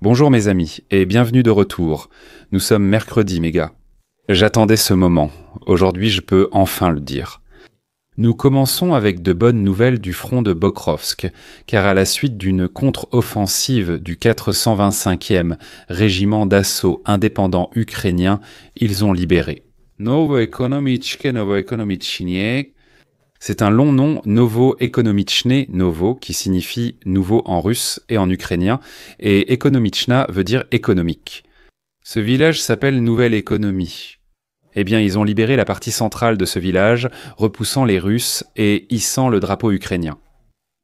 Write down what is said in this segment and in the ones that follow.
Bonjour mes amis, et bienvenue de retour. Nous sommes mercredi, mes gars. J'attendais ce moment. Aujourd'hui, je peux enfin le dire. Nous commençons avec de bonnes nouvelles du front de Pokrovsk, car à la suite d'une contre-offensive du 425e régiment d'assaut indépendant ukrainien, ils ont libéré. Novo-Ekonomichne. C'est un long nom, Novo-Ekonomichne, Novo, qui signifie nouveau en russe et en ukrainien, et Ekonomichna veut dire économique. Ce village s'appelle Nouvelle Économie. Eh bien, ils ont libéré la partie centrale de ce village, repoussant les Russes et hissant le drapeau ukrainien.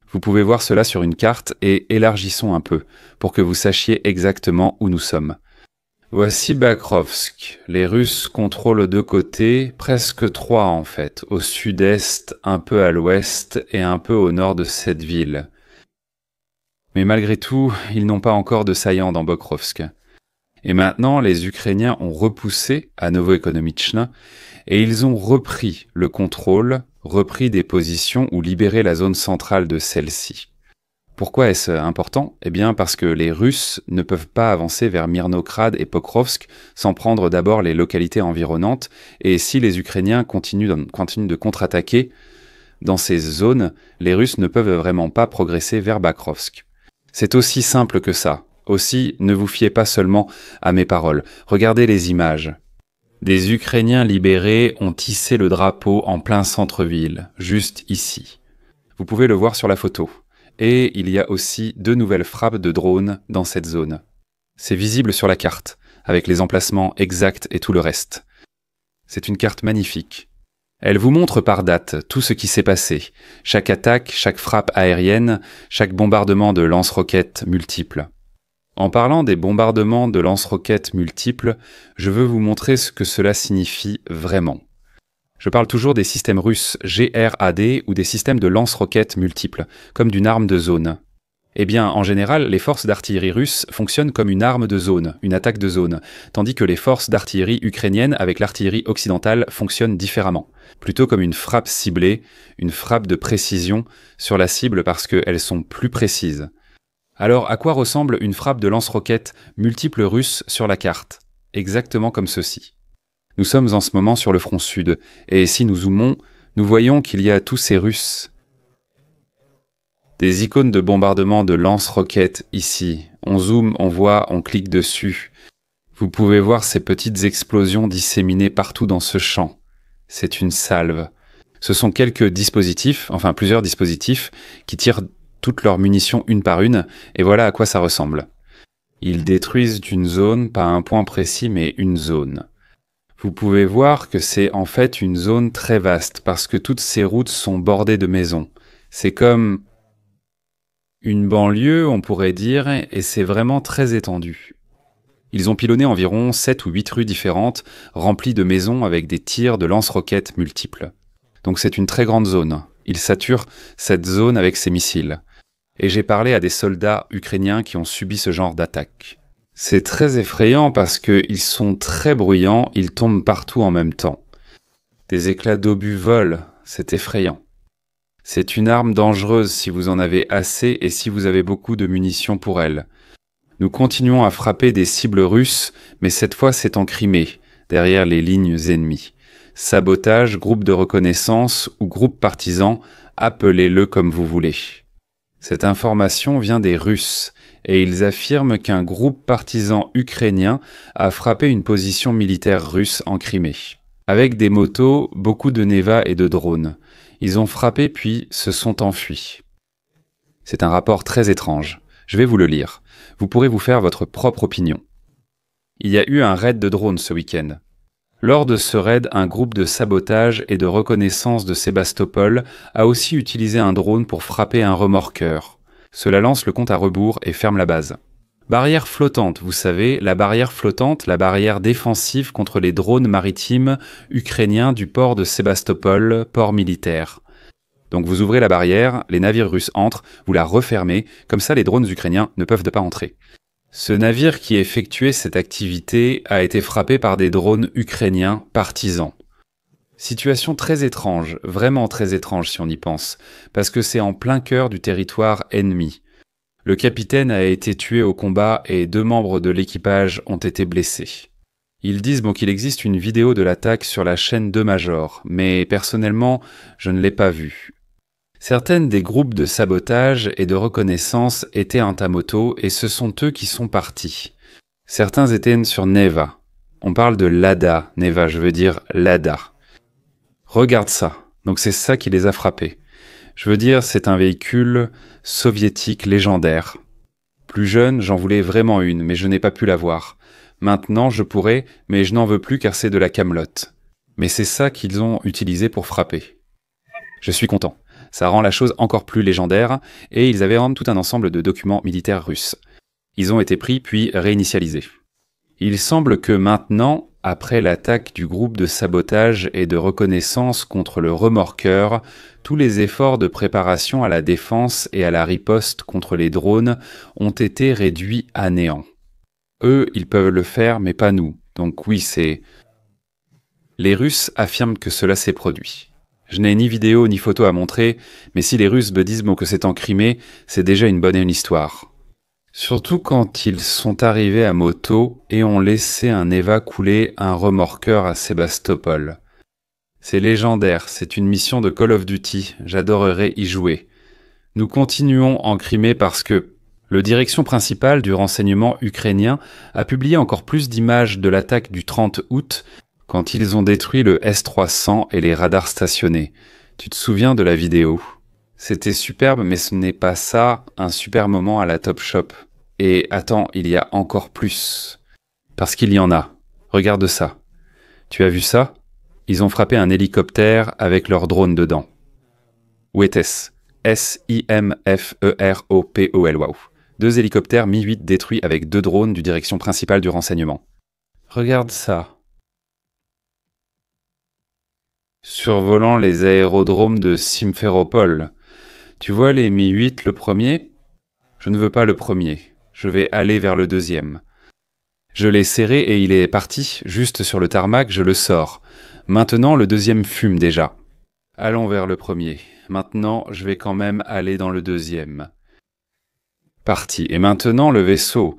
Vous pouvez voir cela sur une carte et élargissons un peu, pour que vous sachiez exactement où nous sommes. Voici Bakrovsk. Les Russes contrôlent deux côtés, presque trois en fait, au sud-est, un peu à l'ouest et un peu au nord de cette ville. Mais malgré tout, ils n'ont pas encore de saillants dans Bakrovsk. Et maintenant, les Ukrainiens ont repoussé à Novo-Ekonomichne et ils ont repris le contrôle, repris des positions ou libéré la zone centrale de celle-ci. Pourquoi est-ce important ? Eh bien parce que les Russes ne peuvent pas avancer vers Myrnograd et Pokrovsk sans prendre d'abord les localités environnantes, et si les Ukrainiens continuent de contre-attaquer dans ces zones, les Russes ne peuvent vraiment pas progresser vers Bakrovsk. C'est aussi simple que ça. Aussi, ne vous fiez pas seulement à mes paroles. Regardez les images. Des Ukrainiens libérés ont hissé le drapeau en plein centre-ville, juste ici. Vous pouvez le voir sur la photo. Et il y a aussi deux nouvelles frappes de drones dans cette zone. C'est visible sur la carte, avec les emplacements exacts et tout le reste. C'est une carte magnifique. Elle vous montre par date tout ce qui s'est passé, chaque attaque, chaque frappe aérienne, chaque bombardement de lance-roquettes multiples. En parlant des bombardements de lance-roquettes multiples, je veux vous montrer ce que cela signifie vraiment. Je parle toujours des systèmes russes GRAD ou des systèmes de lance-roquettes multiples, comme d'une arme de zone. Eh bien, en général, les forces d'artillerie russes fonctionnent comme une arme de zone, une attaque de zone, tandis que les forces d'artillerie ukrainiennes avec l'artillerie occidentale fonctionnent différemment, plutôt comme une frappe ciblée, une frappe de précision sur la cible parce qu'elles sont plus précises. Alors, à quoi ressemble une frappe de lance-roquettes multiples russes sur la carte ? Exactement comme ceci. Nous sommes en ce moment sur le front sud, et si nous zoomons, nous voyons qu'il y a tous ces Russes. Des icônes de bombardement de lance-roquettes ici. On zoome, on voit, on clique dessus. Vous pouvez voir ces petites explosions disséminées partout dans ce champ. C'est une salve. Ce sont quelques dispositifs, enfin plusieurs dispositifs, qui tirent toutes leurs munitions une par une, et voilà à quoi ça ressemble. Ils détruisent une zone, pas un point précis, mais une zone. Vous pouvez voir que c'est en fait une zone très vaste, parce que toutes ces routes sont bordées de maisons. C'est comme une banlieue, on pourrait dire, et c'est vraiment très étendu. Ils ont pilonné environ 7 ou 8 rues différentes, remplies de maisons avec des tirs de lance-roquettes multiples. Donc c'est une très grande zone. Ils saturent cette zone avec ces missiles. Et j'ai parlé à des soldats ukrainiens qui ont subi ce genre d'attaque. C'est très effrayant parce qu'ils sont très bruyants, ils tombent partout en même temps. Des éclats d'obus volent, c'est effrayant. C'est une arme dangereuse si vous en avez assez et si vous avez beaucoup de munitions pour elle. Nous continuons à frapper des cibles russes, mais cette fois c'est en Crimée, derrière les lignes ennemies. Sabotage, groupe de reconnaissance ou groupe partisan, appelez-le comme vous voulez. Cette information vient des Russes, et ils affirment qu'un groupe partisan ukrainien a frappé une position militaire russe en Crimée. Avec des motos, beaucoup de Neva et de drones. Ils ont frappé puis se sont enfuis. C'est un rapport très étrange. Je vais vous le lire. Vous pourrez vous faire votre propre opinion. Il y a eu un raid de drones ce week-end. Lors de ce raid, un groupe de sabotage et de reconnaissance de Sébastopol a aussi utilisé un drone pour frapper un remorqueur. Cela lance le compte à rebours et ferme la base. Barrière flottante, vous savez, la barrière flottante, la barrière défensive contre les drones maritimes ukrainiens du port de Sébastopol, port militaire. Donc vous ouvrez la barrière, les navires russes entrent, vous la refermez, comme ça les drones ukrainiens ne peuvent pas entrer. Ce navire qui effectuait cette activité a été frappé par des drones ukrainiens partisans. Situation très étrange, vraiment très étrange si on y pense, parce que c'est en plein cœur du territoire ennemi. Le capitaine a été tué au combat et 2 membres de l'équipage ont été blessés. Ils disent qu'il existe une vidéo de l'attaque sur la chaîne de Major, mais personnellement, je ne l'ai pas vue. Certaines des groupes de sabotage et de reconnaissance étaient en Tamoto et ce sont eux qui sont partis. Certains étaient sur Neva. On parle de Lada, Neva, je veux dire Lada. Regarde ça. Donc c'est ça qui les a frappés. Je veux dire, c'est un véhicule soviétique légendaire. Plus jeune, j'en voulais vraiment une, mais je n'ai pas pu l'avoir. Maintenant, je pourrais, mais je n'en veux plus car c'est de la camelote. Mais c'est ça qu'ils ont utilisé pour frapper. Je suis content. Ça rend la chose encore plus légendaire, et ils avaient tout un ensemble de documents militaires russes. Ils ont été pris puis réinitialisés. Il semble que maintenant, après l'attaque du groupe de sabotage et de reconnaissance contre le remorqueur, tous les efforts de préparation à la défense et à la riposte contre les drones ont été réduits à néant. Eux, ils peuvent le faire, mais pas nous. Donc oui, c'est... Les Russes affirment que cela s'est produit. Je n'ai ni vidéo ni photo à montrer, mais si les Russes me disent que c'est en Crimée, c'est déjà une bonne histoire. Surtout quand ils sont arrivés à moto et ont laissé un Eva couler un remorqueur à Sébastopol. C'est légendaire, c'est une mission de Call of Duty, j'adorerais y jouer. Nous continuons en Crimée parce que le direction principal du renseignement ukrainien a publié encore plus d'images de l'attaque du 30 août quand ils ont détruit le S-300 et les radars stationnés. Tu te souviens de la vidéo ? C'était superbe, mais ce n'est pas ça un super moment à la Top Shop. Et attends, il y a encore plus. Parce qu'il y en a. Regarde ça. Tu as vu ça ? Ils ont frappé un hélicoptère avec leur drone dedans. Où était-ce ? SIMFEROPOL, waouh. 2 hélicoptères Mi-8 détruits avec 2 drones du direction principale du renseignement. Regarde ça. Survolant les aérodromes de Simferopol. Tu vois les Mi-8, le premier ? Je ne veux pas le premier. Je vais aller vers le deuxième. Je l'ai serré et il est parti, juste sur le tarmac, je le sors. Maintenant, le deuxième fume déjà. Allons vers le premier. Maintenant, je vais quand même aller dans le deuxième. Parti. Et maintenant, le vaisseau.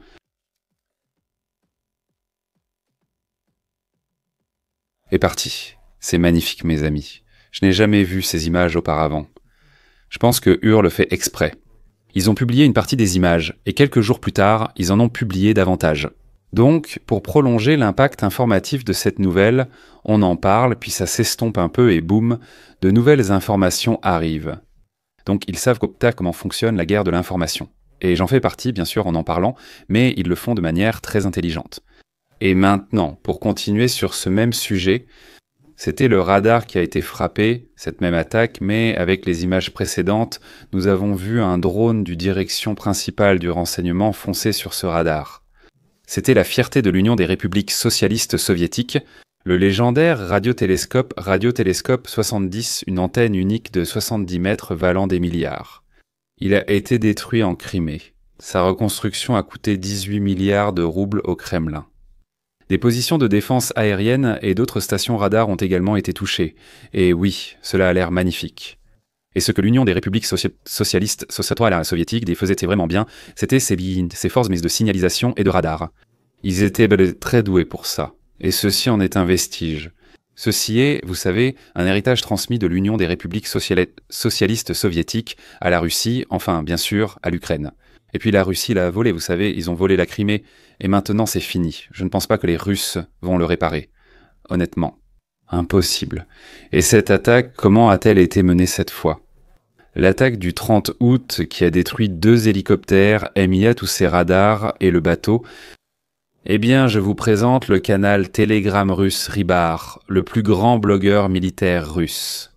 Est parti. C'est magnifique, mes amis. Je n'ai jamais vu ces images auparavant. Je pense que Ur le fait exprès. Ils ont publié une partie des images, et quelques jours plus tard, ils en ont publié davantage. Donc, pour prolonger l'impact informatif de cette nouvelle, on en parle, puis ça s'estompe un peu et boum, de nouvelles informations arrivent. Donc ils savent comment fonctionne la guerre de l'information. Et j'en fais partie, bien sûr, en en parlant, mais ils le font de manière très intelligente. Et maintenant, pour continuer sur ce même sujet, c'était le radar qui a été frappé, cette même attaque, mais avec les images précédentes, nous avons vu un drone du direction principale du renseignement foncer sur ce radar. C'était la fierté de l'Union des républiques socialistes soviétiques, le légendaire radiotélescope 70, une antenne unique de 70 mètres valant des milliards. Il a été détruit en Crimée. Sa reconstruction a coûté 18 milliards de roubles au Kremlin. Des positions de défense aérienne et d'autres stations radars ont également été touchées. Et oui, cela a l'air magnifique. Et ce que l'Union des républiques socialistes soviétiques faisait vraiment bien, c'était ces forces de signalisation et de radar. Ils étaient très doués pour ça. Et ceci en est un vestige. Ceci est, vous savez, un héritage transmis de l'Union des républiques socialistes soviétiques à la Russie, enfin, bien sûr, à l'Ukraine. Et puis la Russie l'a volé, vous savez, ils ont volé la Crimée, et maintenant c'est fini. Je ne pense pas que les Russes vont le réparer. Honnêtement. Impossible. Et cette attaque, comment a-t-elle été menée cette fois ? L'attaque du 30 août, qui a détruit 2 hélicoptères, mis à tous ses radars et le bateau, eh bien, je vous présente le canal Telegram russe Rybar, le plus grand blogueur militaire russe.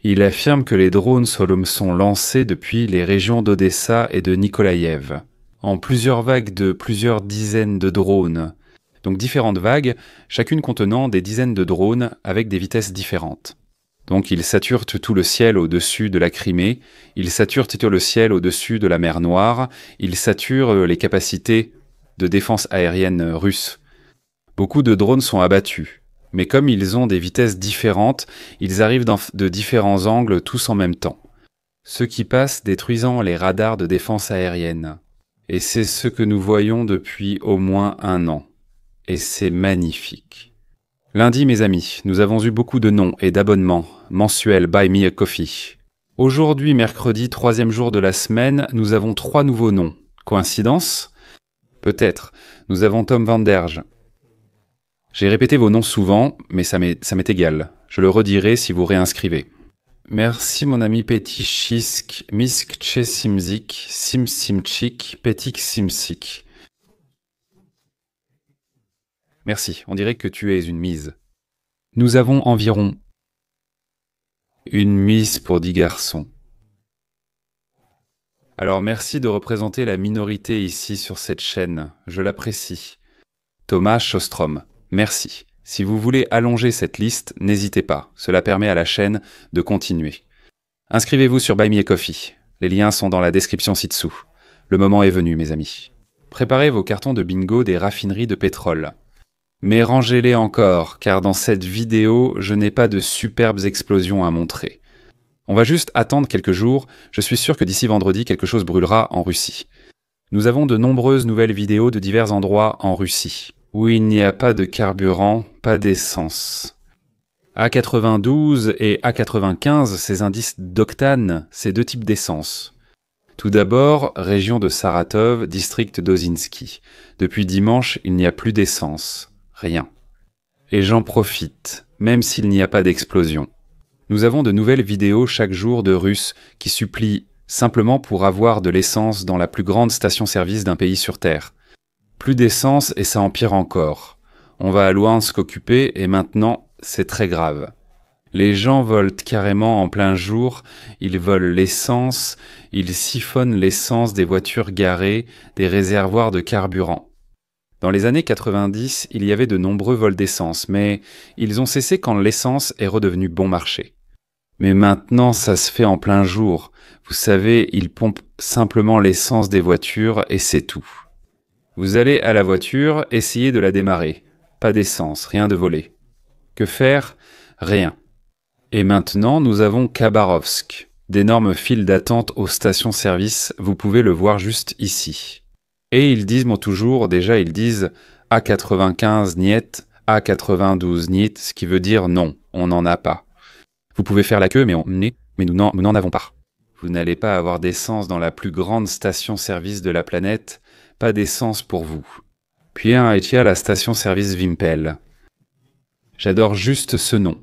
Il affirme que les drones sont lancés depuis les régions d'Odessa et de Nikolaïev, en plusieurs vagues de plusieurs dizaines de drones. Donc différentes vagues, chacune contenant des dizaines de drones avec des vitesses différentes. Donc ils saturent tout le ciel au-dessus de la Crimée, ils saturent tout le ciel au-dessus de la mer Noire, ils saturent les capacités de défense aérienne russe. Beaucoup de drones sont abattus. Mais comme ils ont des vitesses différentes, ils arrivent de différents angles tous en même temps. Ce qui passe détruisant les radars de défense aérienne. Et c'est ce que nous voyons depuis au moins 1 an. Et c'est magnifique. Lundi, mes amis, nous avons eu beaucoup de noms et d'abonnements mensuels Buy Me a Coffee. Aujourd'hui, mercredi, 3e jour de la semaine, nous avons 3 nouveaux noms. Coïncidence ? Peut-être. Nous avons Tom Van Derge. J'ai répété vos noms souvent, mais ça m'est égal. Je le redirai si vous réinscrivez. Merci mon ami Petichisk, Misk Simzik, Simsimchik, Petik Simsik. Merci, on dirait que tu es une mise. Nous avons environ une mise pour 10 garçons. Alors merci de représenter la minorité ici sur cette chaîne, je l'apprécie. Thomas Shostrom, merci. Si vous voulez allonger cette liste, n'hésitez pas, cela permet à la chaîne de continuer. Inscrivez-vous sur Buy Me a Coffee, les liens sont dans la description ci-dessous. Le moment est venu mes amis. Préparez vos cartons de bingo des raffineries de pétrole. Mais rangez-les encore, car dans cette vidéo, je n'ai pas de superbes explosions à montrer. On va juste attendre quelques jours, je suis sûr que d'ici vendredi, quelque chose brûlera en Russie. Nous avons de nombreuses nouvelles vidéos de divers endroits en Russie, où il n'y a pas de carburant, pas d'essence. A92 et A95, ces indices d'octane, c'est 2 types d'essence. Tout d'abord, région de Saratov, district d'Ozinsky. Depuis dimanche, il n'y a plus d'essence. Rien. Et j'en profite, même s'il n'y a pas d'explosion. Nous avons de nouvelles vidéos chaque jour de Russes qui supplient simplement pour avoir de l'essence dans la plus grande station-service d'un pays sur Terre. Plus d'essence et ça empire encore. On va à Louhansk occuper et maintenant, c'est très grave. Les gens volent carrément en plein jour, ils volent l'essence, ils siphonnent l'essence des voitures garées, des réservoirs de carburant. Dans les années 90, il y avait de nombreux vols d'essence, mais ils ont cessé quand l'essence est redevenue bon marché. Mais maintenant, ça se fait en plein jour. Vous savez, ils pompent simplement l'essence des voitures et c'est tout. Vous allez à la voiture, essayez de la démarrer. Pas d'essence, rien de volé. Que faire ? Rien. Et maintenant, nous avons Khabarovsk. D'énormes files d'attente aux stations-service, vous pouvez le voir juste ici. Et ils disent, ils disent A95 niet, A92 niet, ce qui veut dire non, on n'en a pas. Vous pouvez faire la queue, mais nous n'en avons pas. Vous n'allez pas avoir d'essence dans la plus grande station-service de la planète, pas d'essence pour vous. Puis il y a la station-service Vimpel. J'adore juste ce nom.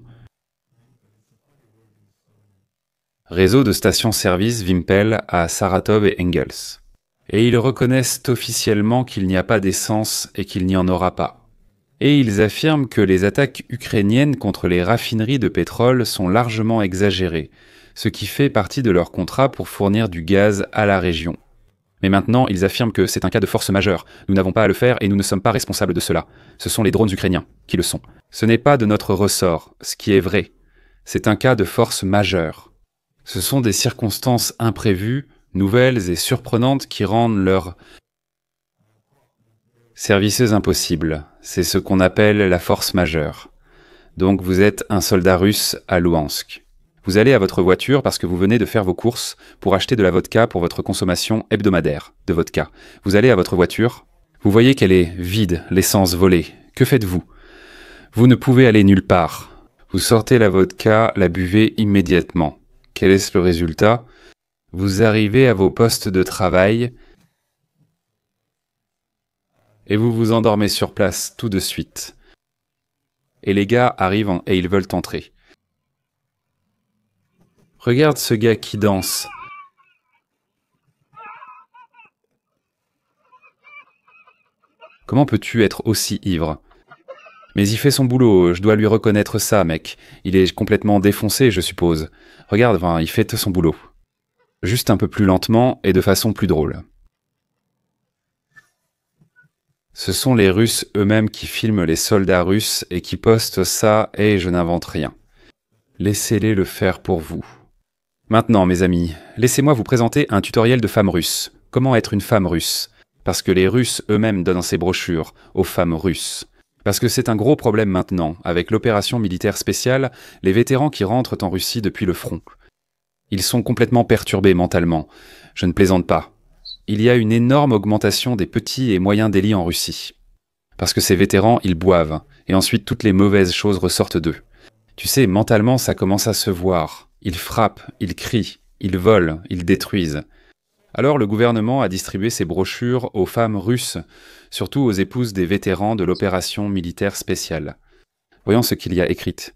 Réseau de stations-service Vimpel à Saratov et Engels. Et ils reconnaissent officiellement qu'il n'y a pas d'essence et qu'il n'y en aura pas. Et ils affirment que les attaques ukrainiennes contre les raffineries de pétrole sont largement exagérées, ce qui fait partie de leur contrat pour fournir du gaz à la région. Mais maintenant, ils affirment que c'est un cas de force majeure, nous n'avons pas à le faire et nous ne sommes pas responsables de cela. Ce sont les drones ukrainiens qui le sont. Ce n'est pas de notre ressort, ce qui est vrai. C'est un cas de force majeure. Ce sont des circonstances imprévues, nouvelles et surprenantes qui rendent leurs services impossibles. C'est ce qu'on appelle la force majeure. Donc vous êtes un soldat russe à Louhansk. Vous allez à votre voiture parce que vous venez de faire vos courses pour acheter de la vodka pour votre consommation hebdomadaire de vodka. Vous allez à votre voiture, vous voyez qu'elle est vide, l'essence volée. Que faites-vous ? Vous ne pouvez aller nulle part. Vous sortez la vodka, la buvez immédiatement. Quel est le résultat ? Vous arrivez à vos postes de travail et vous vous endormez sur place tout de suite. Et les gars arrivent et ils veulent entrer. Regarde ce gars qui danse. Comment peux-tu être aussi ivre ? Mais il fait son boulot, je dois lui reconnaître ça, mec. Il est complètement défoncé, je suppose. Regarde, il fait son boulot. Juste un peu plus lentement et de façon plus drôle. Ce sont les Russes eux-mêmes qui filment les soldats russes et qui postent ça et je n'invente rien. Laissez-les le faire pour vous. Maintenant, mes amis, laissez-moi vous présenter un tutoriel de femme russe. Comment être une femme russe ? Parce que les Russes eux-mêmes donnent ces brochures aux femmes russes. Parce que c'est un gros problème maintenant, avec l'opération militaire spéciale, les vétérans qui rentrent en Russie depuis le front. Ils sont complètement perturbés mentalement. Je ne plaisante pas. il y a une énorme augmentation des petits et moyens délits en Russie. Parce que ces vétérans, ils boivent, et ensuite toutes les mauvaises choses ressortent d'eux. Tu sais, mentalement, ça commence à se voir. Ils frappent, ils crient, ils volent, ils détruisent. Alors le gouvernement a distribué ces brochures aux femmes russes, surtout aux épouses des vétérans de l'opération militaire spéciale. Voyons ce qu'il y a écrite.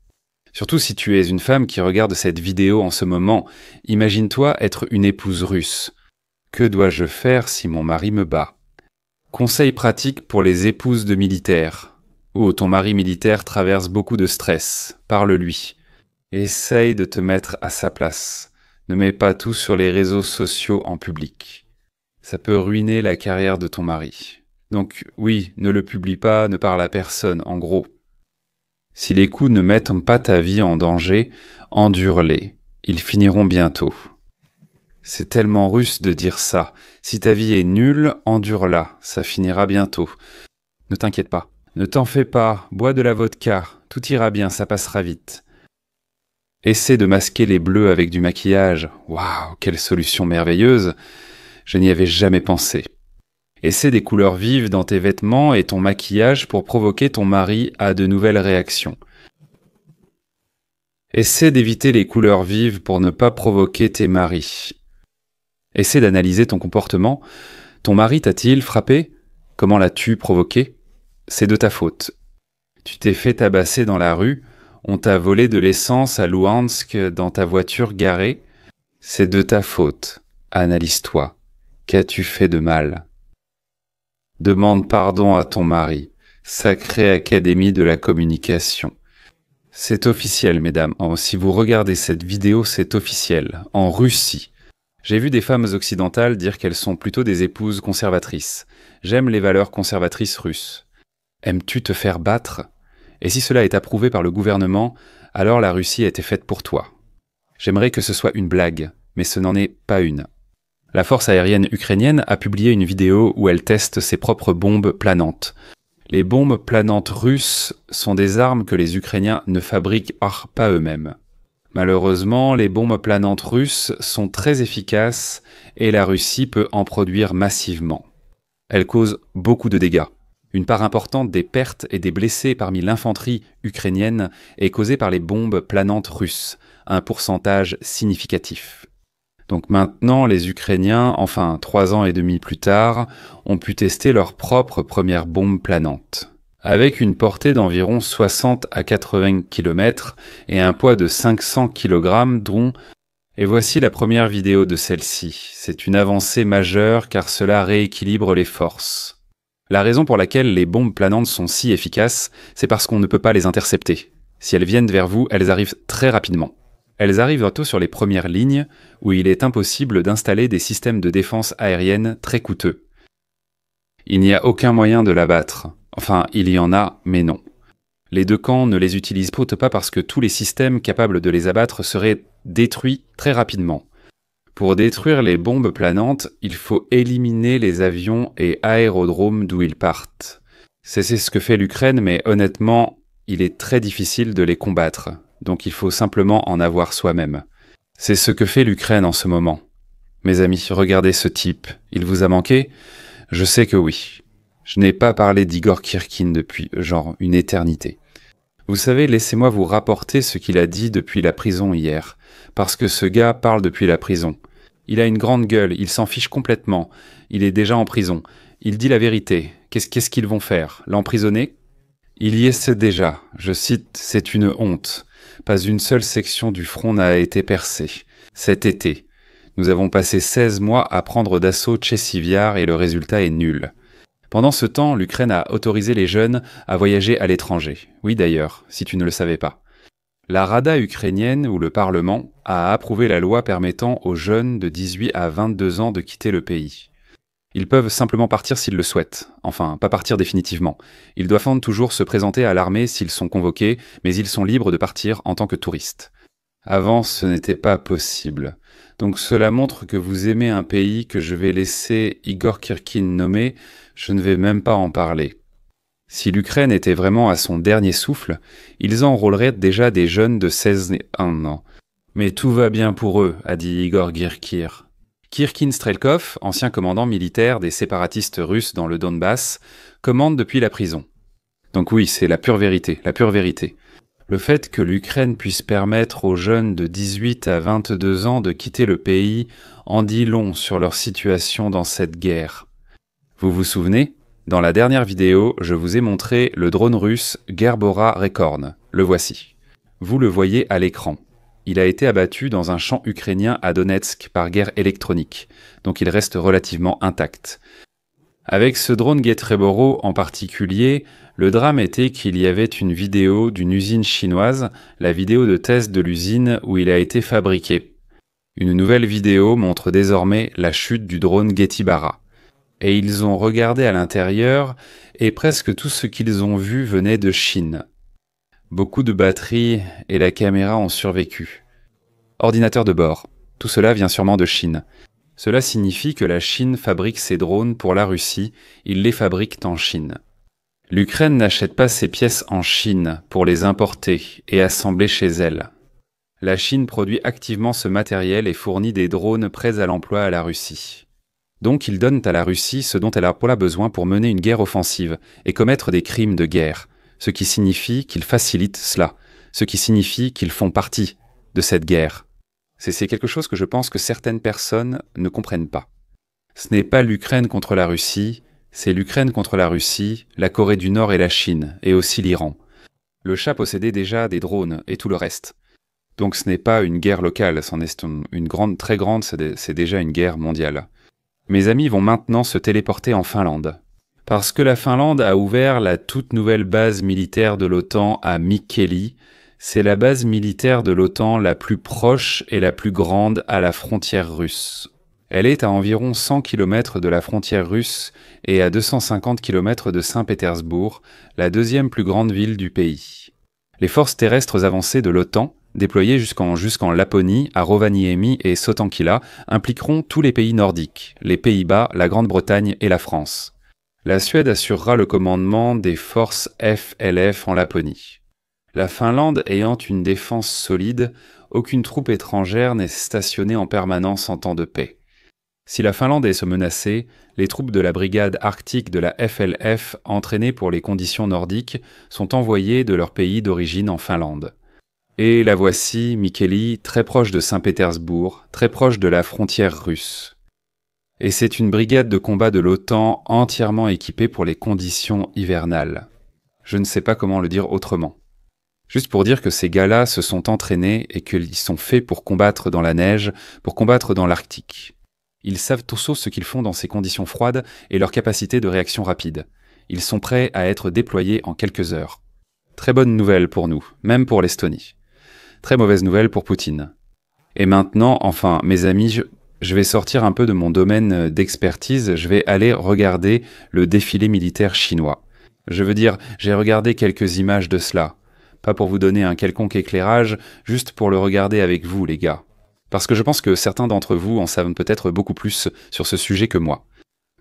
Surtout si tu es une femme qui regarde cette vidéo en ce moment, imagine-toi être une épouse russe. Que dois-je faire si mon mari me bat? Conseil pratique pour les épouses de militaires. Oh, ton mari militaire traverse beaucoup de stress. Parle-lui. Essaye de te mettre à sa place. Ne mets pas tout sur les réseaux sociaux en public. Ça peut ruiner la carrière de ton mari. Donc oui, ne le publie pas, ne parle à personne, en gros. Si les coups ne mettent pas ta vie en danger, endure-les. Ils finiront bientôt. C'est tellement russe de dire ça. Si ta vie est nulle, endure-la. Ça finira bientôt. Ne t'inquiète pas. Ne t'en fais pas. Bois de la vodka. Tout ira bien, ça passera vite. Essaie de masquer les bleus avec du maquillage. Waouh, quelle solution merveilleuse. Je n'y avais jamais pensé. Essaie des couleurs vives dans tes vêtements et ton maquillage pour provoquer ton mari à de nouvelles réactions. Essaie d'éviter les couleurs vives pour ne pas provoquer tes maris. Essaie d'analyser ton comportement. Ton mari t'a-t-il frappé? Comment l'as-tu provoqué? C'est de ta faute. Tu t'es fait tabasser dans la rue. On t'a volé de l'essence à Louhansk dans ta voiture garée. C'est de ta faute. Analyse-toi. Qu'as-tu fait de mal? Demande pardon à ton mari. Sacrée Académie de la communication. C'est officiel, mesdames. Si vous regardez cette vidéo, c'est officiel. En Russie. J'ai vu des femmes occidentales dire qu'elles sont plutôt des épouses conservatrices. J'aime les valeurs conservatrices russes. Aimes-tu te faire battre? Et si cela est approuvé par le gouvernement, alors la Russie a été faite pour toi. J'aimerais que ce soit une blague, mais ce n'en est pas une. La force aérienne ukrainienne a publié une vidéo où elle teste ses propres bombes planantes. Les bombes planantes russes sont des armes que les Ukrainiens ne fabriquent pas eux-mêmes. Malheureusement, les bombes planantes russes sont très efficaces et la Russie peut en produire massivement. Elles causent beaucoup de dégâts. Une part importante des pertes et des blessés parmi l'infanterie ukrainienne est causée par les bombes planantes russes, un pourcentage significatif. Donc maintenant, les Ukrainiens, 3 ans et demi plus tard, ont pu tester leur propre première bombe planante. Avec une portée d'environ 60 à 80 km et un poids de 500 kg dont... Et voici la première vidéo de celle-ci. C'est une avancée majeure car cela rééquilibre les forces. La raison pour laquelle les bombes planantes sont si efficaces, c'est parce qu'on ne peut pas les intercepter. Si elles viennent vers vous, elles arrivent très rapidement. Elles arrivent bientôt sur les premières lignes, où il est impossible d'installer des systèmes de défense aérienne très coûteux. Il n'y a aucun moyen de l'abattre. Il y en a, mais non. Les deux camps ne les utilisent pas parce que tous les systèmes capables de les abattre seraient détruits très rapidement. Pour détruire les bombes planantes, il faut éliminer les avions et aérodromes d'où ils partent. C'est ce que fait l'Ukraine, mais honnêtement, il est très difficile de les combattre. Donc il faut simplement en avoir soi-même. C'est ce que fait l'Ukraine en ce moment. Mes amis, regardez ce type. Il vous a manqué? Je sais que oui. Je n'ai pas parlé d'Igor Kirkin depuis, une éternité. Vous savez, laissez-moi vous rapporter ce qu'il a dit depuis la prison hier. Parce que ce gars parle depuis la prison. Il a une grande gueule, il s'en fiche complètement. Il est déjà en prison. Il dit la vérité. Qu'est-ce qu'ils vont faire? L'emprisonner? Il y est déjà. Je cite, c'est une honte. Pas une seule section du front n'a été percée. Cet été, nous avons passé 16 mois à prendre d'assaut Tchessiviar et le résultat est nul. Pendant ce temps, l'Ukraine a autorisé les jeunes à voyager à l'étranger. Oui d'ailleurs, si tu ne le savais pas. La Rada ukrainienne, ou le Parlement, a approuvé la loi permettant aux jeunes de 18 à 22 ans de quitter le pays. Ils peuvent simplement partir s'ils le souhaitent. Pas partir définitivement. Ils doivent toujours se présenter à l'armée s'ils sont convoqués, mais ils sont libres de partir en tant que touristes. Avant, ce n'était pas possible. Donc cela montre que vous aimez un pays que je vais laisser Igor Kirkin nommer, je ne vais même pas en parler. Si l'Ukraine était vraiment à son dernier souffle, ils enrôleraient déjà des jeunes de 16 et 1 ans. Mais tout va bien pour eux, a dit Igor Kirkin. Kirkin Strelkov, ancien commandant militaire des séparatistes russes dans le Donbass, commande depuis la prison. Donc oui, c'est la pure vérité, la pure vérité. Le fait que l'Ukraine puisse permettre aux jeunes de 18 à 22 ans de quitter le pays en dit long sur leur situation dans cette guerre. Vous vous souvenez ? Dans la dernière vidéo, je vous ai montré le drone russe Gerbora Rekorn. Le voici. Vous le voyez à l'écran. Il a été abattu dans un champ ukrainien à Donetsk par guerre électronique, donc il reste relativement intact. Avec ce drone Getreboro en particulier, le drame était qu'il y avait une vidéo d'une usine chinoise, la vidéo de test de l'usine où il a été fabriqué. Une nouvelle vidéo montre désormais la chute du drone Getibara. Et ils ont regardé à l'intérieur et presque tout ce qu'ils ont vu venait de Chine. Beaucoup de batteries et la caméra ont survécu. Ordinateur de bord, tout cela vient sûrement de Chine. Cela signifie que la Chine fabrique ses drones pour la Russie, ils les fabriquent en Chine. L'Ukraine n'achète pas ses pièces en Chine pour les importer et assembler chez elle. La Chine produit activement ce matériel et fournit des drones prêts à l'emploi à la Russie. Donc ils donnent à la Russie ce dont elle a besoin pour mener une guerre offensive et commettre des crimes de guerre, ce qui signifie qu'ils facilitent cela, ce qui signifie qu'ils font partie de cette guerre. C'est quelque chose que je pense que certaines personnes ne comprennent pas. Ce n'est pas l'Ukraine contre la Russie, c'est l'Ukraine contre la Russie, la Corée du Nord et la Chine, et aussi l'Iran. Le Shah possédait déjà des drones et tout le reste. Donc ce n'est pas une guerre locale, c'en est une grande, très grande, c'est déjà une guerre mondiale. Mes amis vont maintenant se téléporter en Finlande. Parce que la Finlande a ouvert la toute nouvelle base militaire de l'OTAN à Mikkeli. C'est la base militaire de l'OTAN la plus proche et la plus grande à la frontière russe. Elle est à environ 100 km de la frontière russe et à 250 km de Saint-Pétersbourg, la deuxième plus grande ville du pays. Les forces terrestres avancées de l'OTAN, déployées jusqu'en Laponie, à Rovaniemi et Sotankila, impliqueront tous les pays nordiques, les Pays-Bas, la Grande-Bretagne et la France. La Suède assurera le commandement des forces FLF en Laponie. La Finlande ayant une défense solide, aucune troupe étrangère n'est stationnée en permanence en temps de paix. Si la Finlande est menacée, les troupes de la brigade arctique de la FLF, entraînées pour les conditions nordiques, sont envoyées de leur pays d'origine en Finlande. Et la voici, Mikkeli, très proche de Saint-Pétersbourg, très proche de la frontière russe. Et c'est une brigade de combat de l'OTAN entièrement équipée pour les conditions hivernales. Je ne sais pas comment le dire autrement. Juste pour dire que ces gars-là se sont entraînés et qu'ils sont faits pour combattre dans la neige, pour combattre dans l'Arctique. Ils savent tous ce qu'ils font dans ces conditions froides et leur capacité de réaction rapide. Ils sont prêts à être déployés en quelques heures. Très bonne nouvelle pour nous, même pour l'Estonie. Très mauvaise nouvelle pour Poutine. Et maintenant, enfin, mes amis, je vais sortir un peu de mon domaine d'expertise, je vais aller regarder le défilé militaire chinois. Je veux dire, j'ai regardé quelques images de cela. Pas pour vous donner un quelconque éclairage, juste pour le regarder avec vous, les gars. Parce que je pense que certains d'entre vous en savent peut-être beaucoup plus sur ce sujet que moi.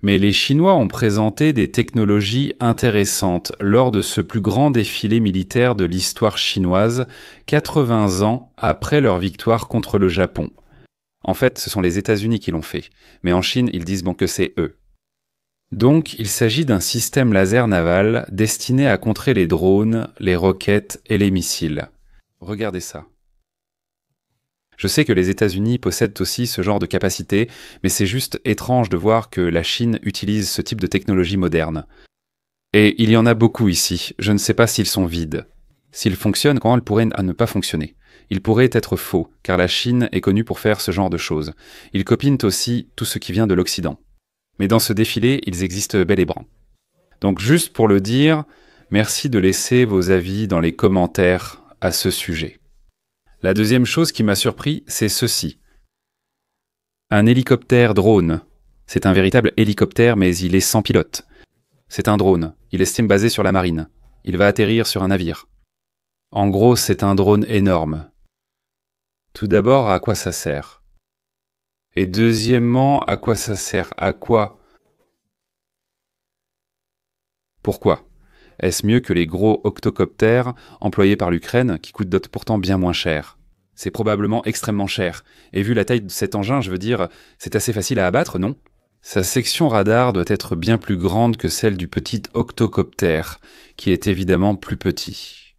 Mais les Chinois ont présenté des technologies intéressantes lors de ce plus grand défilé militaire de l'histoire chinoise, 80 ans après leur victoire contre le Japon. En fait, ce sont les États-Unis qui l'ont fait, mais en Chine, ils disent que c'est eux. Donc, il s'agit d'un système laser naval destiné à contrer les drones, les roquettes et les missiles. Regardez ça. Je sais que les États-Unis possèdent aussi ce genre de capacité, mais c'est juste étrange de voir que la Chine utilise ce type de technologie moderne. Et il y en a beaucoup ici, je ne sais pas s'ils sont vides. S'ils fonctionnent, comment ils pourraient ne pas fonctionner ? Ils pourraient être faux, car la Chine est connue pour faire ce genre de choses. Ils copient aussi tout ce qui vient de l'Occident. Mais dans ce défilé, ils existent bel et blanc. Donc juste pour le dire, merci de laisser vos avis dans les commentaires à ce sujet. La deuxième chose qui m'a surpris, c'est ceci. Un hélicoptère drone. C'est un véritable hélicoptère, mais il est sans pilote. C'est un drone. Il estime basé sur la marine. Il va atterrir sur un navire. En gros, c'est un drone énorme. Tout d'abord, à quoi ça sert ? Et deuxièmement, à quoi ça sert ? À quoi ? Pourquoi ? Est-ce mieux que les gros octocoptères employés par l'Ukraine qui coûtent pourtant bien moins cher ? C'est probablement extrêmement cher. Et vu la taille de cet engin, je veux dire, c'est assez facile à abattre, non? Sa section radar doit être bien plus grande que celle du petit octocoptère, qui est évidemment plus petit.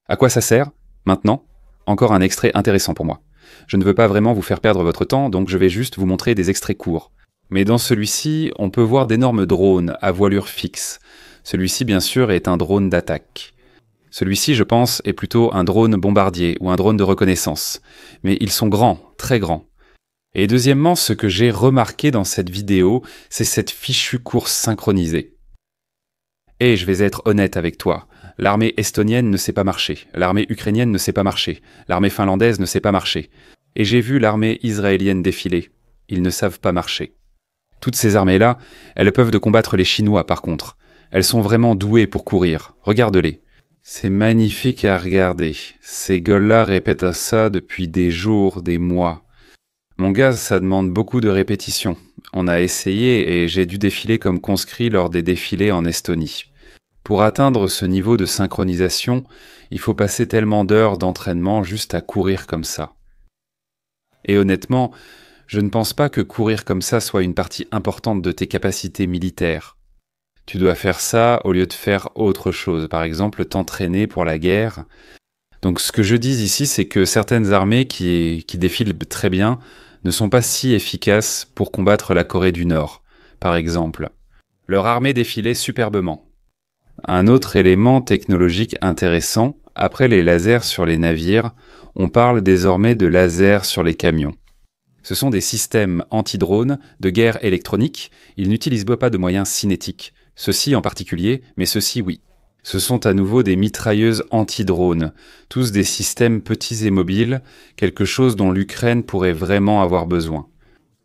À quoi ça sert? Maintenant, encore un extrait intéressant pour moi. Je ne veux pas vraiment vous faire perdre votre temps, donc je vais juste vous montrer des extraits courts. Mais dans celui-ci, on peut voir d'énormes drones à voilure fixe. Celui-ci, bien sûr, est un drone d'attaque. Celui-ci, je pense, est plutôt un drone bombardier ou un drone de reconnaissance. Mais ils sont grands, très grands. Et deuxièmement, ce que j'ai remarqué dans cette vidéo, c'est cette fichue course synchronisée. Et je vais être honnête avec toi, l'armée estonienne ne sait pas marcher, l'armée ukrainienne ne sait pas marcher, l'armée finlandaise ne sait pas marcher. Et j'ai vu l'armée israélienne défiler. Ils ne savent pas marcher. Toutes ces armées-là, elles peuvent de combattre les Chinois par contre. Elles sont vraiment douées pour courir. Regarde-les. C'est magnifique à regarder. Ces gueules-là répètent ça depuis des jours, des mois. Mon gars, ça demande beaucoup de répétitions. On a essayé et j'ai dû défiler comme conscrit lors des défilés en Estonie. Pour atteindre ce niveau de synchronisation, il faut passer tellement d'heures d'entraînement juste à courir comme ça. Et honnêtement, je ne pense pas que courir comme ça soit une partie importante de tes capacités militaires. Tu dois faire ça au lieu de faire autre chose, par exemple t'entraîner pour la guerre. Donc ce que je dis ici, c'est que certaines armées qui défilent très bien ne sont pas si efficaces pour combattre la Corée du Nord, par exemple. Leur armée défilait superbement. Un autre élément technologique intéressant, après les lasers sur les navires, on parle désormais de lasers sur les camions. Ce sont des systèmes anti-drones de guerre électronique, ils n'utilisent pas de moyens cinétiques. Ceux-ci en particulier, mais ceux-ci oui. Ce sont à nouveau des mitrailleuses anti-drones, tous des systèmes petits et mobiles, quelque chose dont l'Ukraine pourrait vraiment avoir besoin.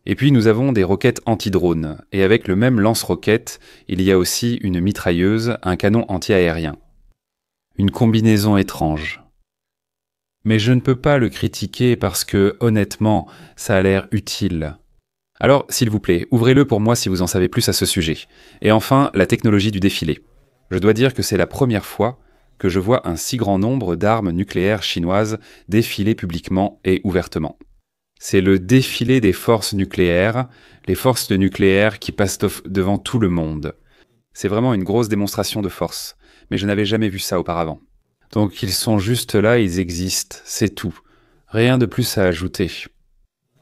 Et puis nous avons des roquettes anti-drones, et avec le même lance-roquettes, il y a aussi une mitrailleuse, un canon anti-aérien. Une combinaison étrange. Mais je ne peux pas le critiquer parce que, honnêtement, ça a l'air utile. Alors, s'il vous plaît, ouvrez-le pour moi si vous en savez plus à ce sujet. Et enfin, la technologie du défilé. Je dois dire que c'est la première fois que je vois un si grand nombre d'armes nucléaires chinoises défiler publiquement et ouvertement. C'est le défilé des forces nucléaires, les forces nucléaires qui passent devant tout le monde. C'est vraiment une grosse démonstration de force, mais je n'avais jamais vu ça auparavant. Donc ils sont juste là, ils existent, c'est tout. Rien de plus à ajouter.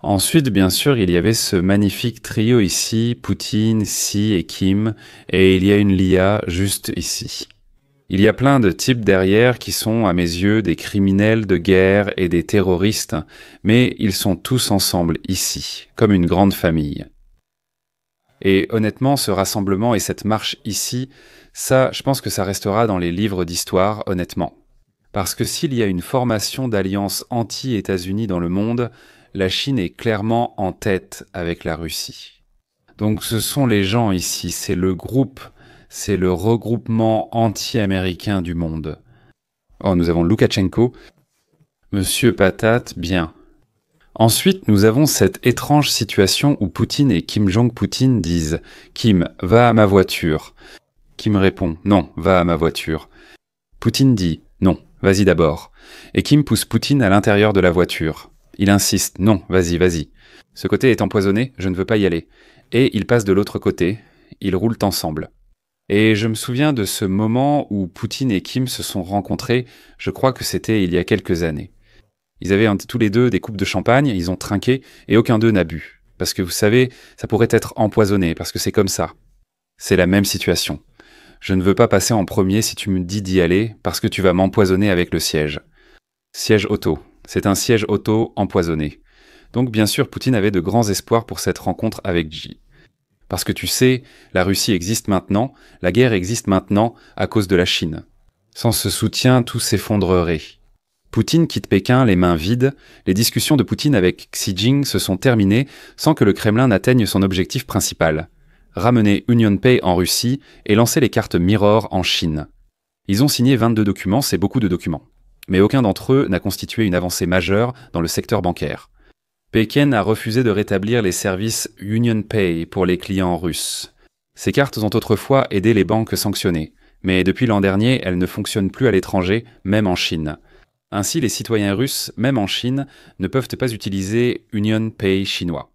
Ensuite, bien sûr, il y avait ce magnifique trio ici, Poutine, Xi et Kim, et il y a une Lia juste ici. Il y a plein de types derrière qui sont, à mes yeux, des criminels de guerre et des terroristes, mais ils sont tous ensemble ici, comme une grande famille. Et honnêtement, ce rassemblement et cette marche ici, ça, je pense que ça restera dans les livres d'histoire, honnêtement. Parce que s'il y a une formation d'alliance anti-États-Unis dans le monde, la Chine est clairement en tête avec la Russie. Donc ce sont les gens ici, c'est le groupe, c'est le regroupement anti-américain du monde. Oh, nous avons Loukachenko. Monsieur Patate, bien. Ensuite, nous avons cette étrange situation où Poutine et Kim Jong-Poutine disent « Kim, va à ma voiture ». Kim répond « Non, va à ma voiture ». Poutine dit « Non, vas-y d'abord ». Et Kim pousse Poutine à l'intérieur de la voiture. Il insiste, non, vas-y. Ce côté est empoisonné, je ne veux pas y aller. Et ils passent de l'autre côté, ils roulent ensemble. Et je me souviens de ce moment où Poutine et Kim se sont rencontrés, je crois que c'était il y a quelques années. Ils avaient tous les deux des coupes de champagne, ils ont trinqué, et aucun d'eux n'a bu. Parce que vous savez, ça pourrait être empoisonné, parce que c'est comme ça. C'est la même situation. Je ne veux pas passer en premier si tu me dis d'y aller, parce que tu vas m'empoisonner avec le siège. Siège auto. C'est un siège auto empoisonné. Donc bien sûr, Poutine avait de grands espoirs pour cette rencontre avec Xi. Parce que tu sais, la Russie existe maintenant, la guerre existe maintenant à cause de la Chine. Sans ce soutien, tout s'effondrerait. Poutine quitte Pékin les mains vides, les discussions de Poutine avec Xi Jinping se sont terminées sans que le Kremlin n'atteigne son objectif principal. Ramener UnionPay en Russie et lancer les cartes Mirror en Chine. Ils ont signé 22 documents, c'est beaucoup de documents. Mais aucun d'entre eux n'a constitué une avancée majeure dans le secteur bancaire. Pékin a refusé de rétablir les services UnionPay pour les clients russes. Ces cartes ont autrefois aidé les banques sanctionnées, mais depuis l'an dernier, elles ne fonctionnent plus à l'étranger, même en Chine. Ainsi, les citoyens russes, même en Chine, ne peuvent pas utiliser UnionPay chinois.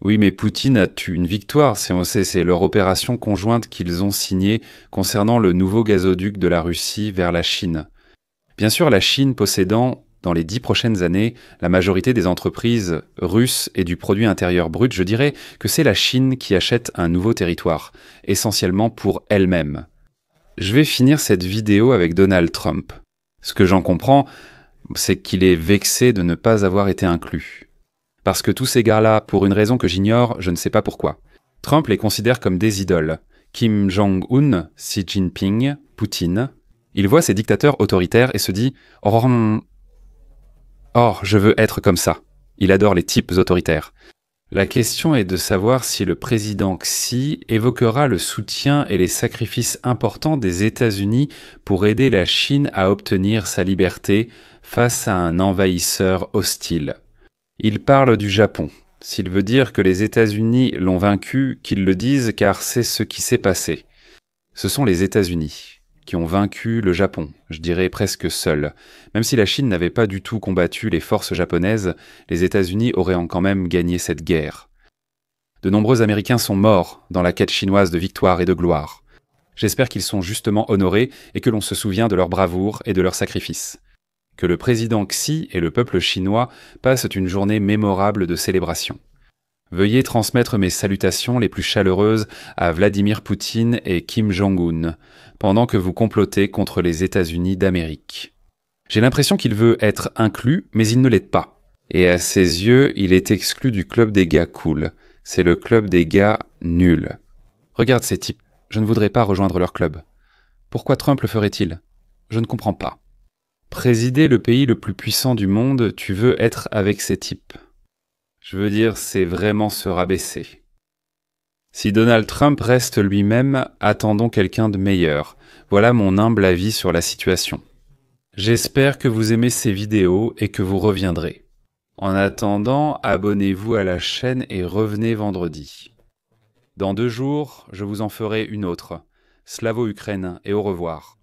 Oui, mais Poutine a eu une victoire, si on sait, c'est leur opération conjointe qu'ils ont signée concernant le nouveau gazoduc de la Russie vers la Chine. Bien sûr, la Chine possédant, dans les 10 prochaines années, la majorité des entreprises russes et du produit intérieur brut, je dirais que c'est la Chine qui achète un nouveau territoire, essentiellement pour elle-même. Je vais finir cette vidéo avec Donald Trump. Ce que j'en comprends, c'est qu'il est vexé de ne pas avoir été inclus. Parce que tous ces gars-là, pour une raison que j'ignore, je ne sais pas pourquoi. Trump les considère comme des idoles. Kim Jong-un, Xi Jinping, Poutine. Il voit ces dictateurs autoritaires et se dit « Oh, je veux être comme ça ». Il adore les types autoritaires. La question est de savoir si le président Xi évoquera le soutien et les sacrifices importants des États-Unis pour aider la Chine à obtenir sa liberté face à un envahisseur hostile. Il parle du Japon. S'il veut dire que les États-Unis l'ont vaincu, qu'ils le disent car c'est ce qui s'est passé. Ce sont les États-Unis qui ont vaincu le Japon, je dirais presque seuls. Même si la Chine n'avait pas du tout combattu les forces japonaises, les États-Unis auraient quand même gagné cette guerre. De nombreux Américains sont morts dans la quête chinoise de victoire et de gloire. J'espère qu'ils sont justement honorés et que l'on se souvient de leur bravoure et de leur sacrifice. Que le président Xi et le peuple chinois passent une journée mémorable de célébration. Veuillez transmettre mes salutations les plus chaleureuses à Vladimir Poutine et Kim Jong-un, pendant que vous complotez contre les États-Unis d'Amérique. J'ai l'impression qu'il veut être inclus, mais il ne l'est pas. Et à ses yeux, il est exclu du club des gars cool. C'est le club des gars nuls. Regarde ces types, je ne voudrais pas rejoindre leur club. Pourquoi Trump le ferait-il? Je ne comprends pas. Présider le pays le plus puissant du monde, tu veux être avec ces types. Je veux dire, c'est vraiment se rabaisser. Si Donald Trump reste lui-même, attendons quelqu'un de meilleur. Voilà mon humble avis sur la situation. J'espère que vous aimez ces vidéos et que vous reviendrez. En attendant, abonnez-vous à la chaîne et revenez vendredi. Dans 2 jours, je vous en ferai une autre. Slavo-Ukraine et au revoir.